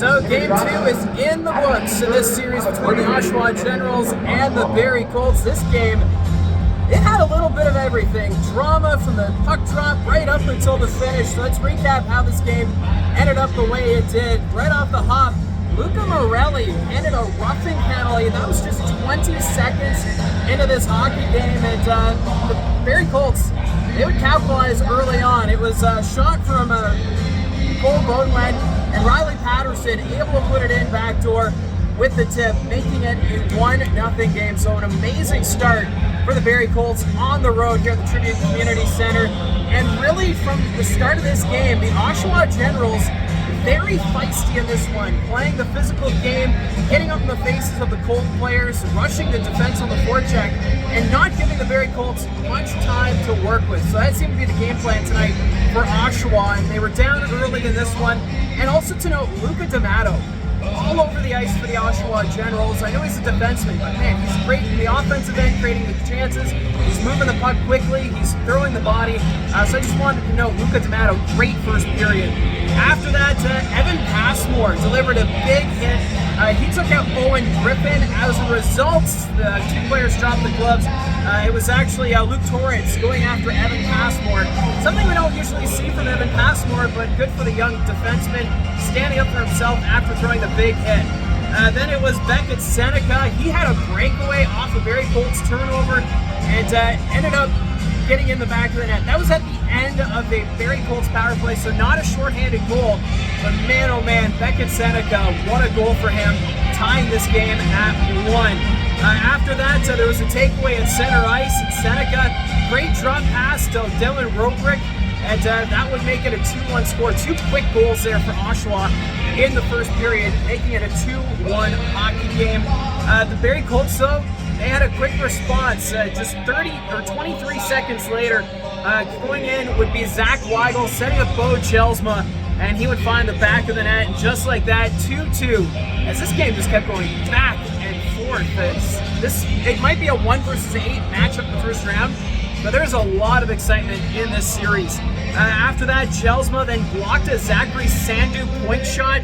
So game 2 is in the books in this series between the Oshawa Generals and the Barrie Colts. This game, it had a little bit of everything. Drama from the puck drop right up until the finish. So let's recap how this game ended up the way it did. Right off the hop, Luca Morelli handed a roughing penalty. That was just 20 seconds into this hockey game, and the Barrie Colts, they would capitalize early on. It was a shot from Cole Beaudoin, and Riley Patterson able to put it in backdoor with the tip, making it a 1-0 game. So an amazing start for the Barrie Colts on the road here at the Tribute Community Center. And really from the start of this game, the Oshawa Generals, very feisty in this one, playing the physical game, getting up in the faces of the Colt players, rushing the defense on the forecheck, and not giving the Barrie Colts much time to work with. So that seemed to be the game plan tonight for Oshawa, and they were down early in this one. And also to note, Luca D'Amato, all over the ice for the Oshawa Generals. I know he's a defenseman, but man, he's great in the offensive end, creating the chances. He's moving the puck quickly. He's throwing the body. So I just wanted to note, Luca D'Amato, great first period. After that, Evan Passmore delivered a big hit. He took out Owen Griffin. As a result, the two players dropped the gloves. It was actually Luke Torrance going after Evan Passmore. Something we don't usually see from Evan Passmore, but good for the young defenseman, standing up for himself after throwing the big hit. Then it was Beckett Seneca. He had a breakaway off of Barrie Colts turnover and ended up getting in the back of the net. That was at the end of the Barrie Colts power play, so not a shorthanded goal, but man, oh man, Beckett Seneca, what a goal for him, tying this game at 1. After that, there was a takeaway at center ice, and Seneca, great drop pass to Dylan Robrick, and that would make it a 2-1 score. Two quick goals there for Oshawa in the first period, making it a 2-1 hockey game. The Barrie Colts, though, they had a quick response. Just 23 seconds later, going in would be Zach Weigel setting up Bo Jelsma, and he would find the back of the net, and just like that, 2-2. As this game just kept going back and forth. It might be a 1 versus 8 matchup in the first round, but there's a lot of excitement in this series. After that, Jelsma then blocked a Zachary Sandu point shot.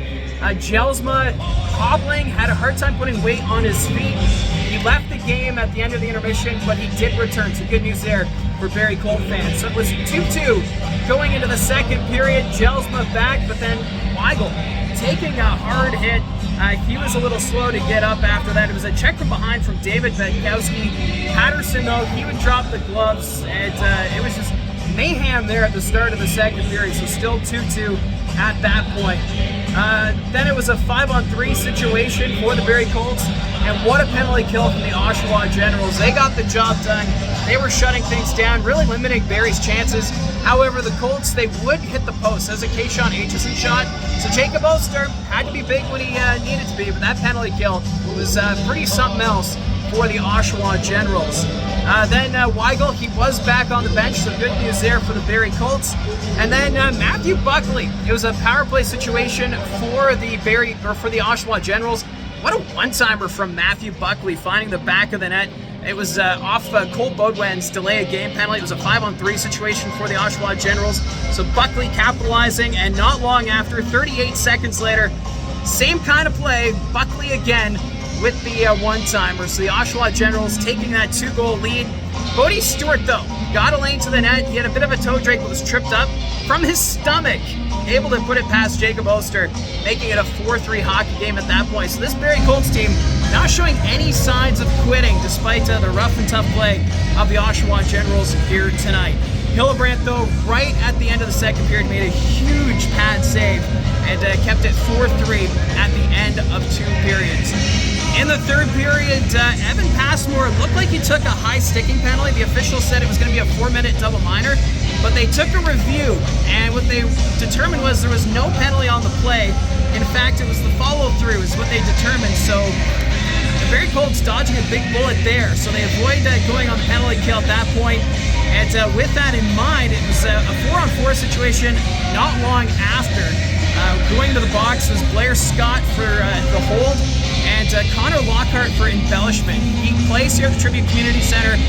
Jelsma hobbling, had a hard time putting weight on his feet. He left the game at the end of the intermission, but he did return, so good news there for Barrie Colt fans. So it was 2-2 going into the second period. Jelsma back, but then Weigel taking a hard hit. He was a little slow to get up after that. It was a check from behind from David Betkowski. Patterson, though, he would drop the gloves, and it was just mayhem there at the start of the second period, so still 2-2 at that point. Then it was a 5-on-3 situation for the Barrie Colts, and what a penalty kill from the Oshawa Generals. They got the job done. They were shutting things down, really limiting Barrie's chances. However, the Colts, they would hit the post as a Kayshawn Aitchison shot, so Jacob Oster had to be big when he needed to be, but that penalty kill was pretty something else for the Oshawa Generals. Then Weigel, he was back on the bench, so good news there for the Barrie Colts. And then Matthew Buckley, it was a power play situation for the Oshawa Generals. What a one-timer from Matthew Buckley, finding the back of the net. It was off Cole Beaudoin's delay of game penalty. It was a 5-on-3 situation for the Oshawa Generals. So Buckley capitalizing, and not long after, 38 seconds later, same kind of play, Buckley again with the one-timer. So the Oshawa Generals taking that 2-goal lead. Bodie Stewart, though, got a lane to the net. He had a bit of a toe drag, but was tripped up from his stomach. Able to put it past Jacob Oster, making it a 4-3 hockey game at that point. So this Barrie Colts team not showing any signs of quitting despite the rough and tough play of the Oshawa Generals here tonight. Hillebrand, though, right at the end of the second period, made a huge pad save and kept it 4-3 at the end of 2 periods. In the third period, Evan Passmore looked like he took a high sticking penalty. The officials said it was going to be a 4-minute double minor, but they took a review, and what they determined was there was no penalty on the play. In fact, it was the follow-through is what they determined. So the Barrie Colts dodging a big bullet there, so they avoid going on the penalty kill at that point. And with that in mind, it was a 4-on-4 situation not long after. Going to the box was Blair Scott for the hold, and Connor Lockhart for embellishment. He plays here at the Tribute Community Center,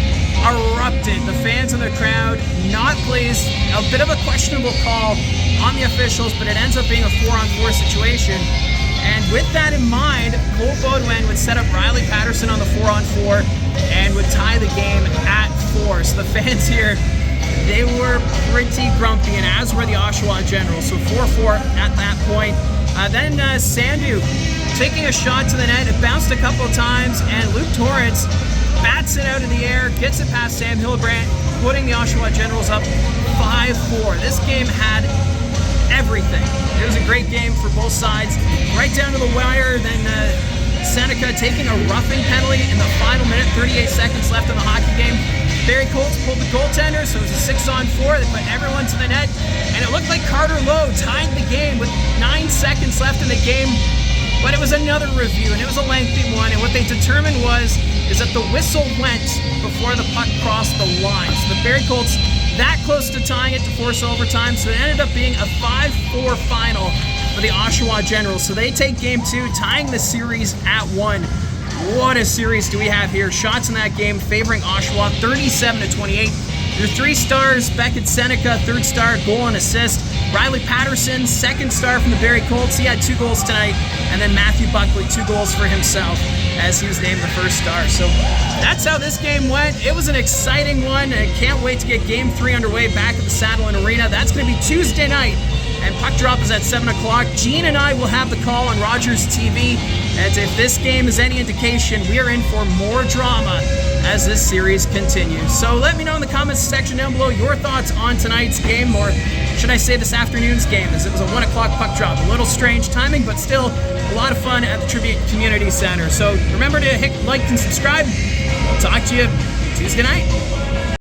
erupted. The fans in the crowd not pleased. A bit of a questionable call on the officials, but it ends up being a 4-on-4 situation. And with that in mind, Cole Baudouin would set up Riley Patterson on the 4-on-4 and would tie the game at 4. So the fans here, they were pretty grumpy, and as were the Oshawa Generals. So 4-4 at that point. Then Sandu taking a shot to the net. It bounced a couple of times, and Luke Torrance bats it out in the air, gets it past Sam Hillebrand, putting the Oshawa Generals up 5-4. This game had everything. It was a great game for both sides, right down to the wire. Then Seneca taking a roughing penalty in the final minute, 38 seconds left in the hockey game. Barrie Colts pulled the goaltender, so it was a 6-on-4. They put everyone to the net, and it looked like Carter Lowe tied the game with 9 seconds left in the game. But it was another review, and it was a lengthy one, and what they determined is that the whistle went before the puck crossed the line. So the Barrie Colts that close to tying it to force overtime, so it ended up being a 5-4 final for the Oshawa Generals. So they take game 2, tying the series at 1. What a series do we have here. Shots in that game favoring Oshawa, 37-28. Your 3 stars, Beckett Seneca, 3rd star, goal and assist. Riley Patterson, 2nd star from the Barrie Colts. He had 2 goals tonight. And then Matthew Buckley, 2 goals for himself as he was named the 1st star. So that's how this game went. It was an exciting one. I can't wait to get game 3 underway back at the Saddlein Arena. That's going to be Tuesday night. And puck drop is at 7 o'clock. Gene and I will have the call on Rogers TV. And if this game is any indication, we are in for more drama as this series continues. So let me know in the comments section down below your thoughts on tonight's game, or should I say this afternoon's game, as it was a 1 o'clock puck drop. A little strange timing, but still a lot of fun at the Tribute Community Center. So remember to hit like and subscribe. I'll talk to you Tuesday night.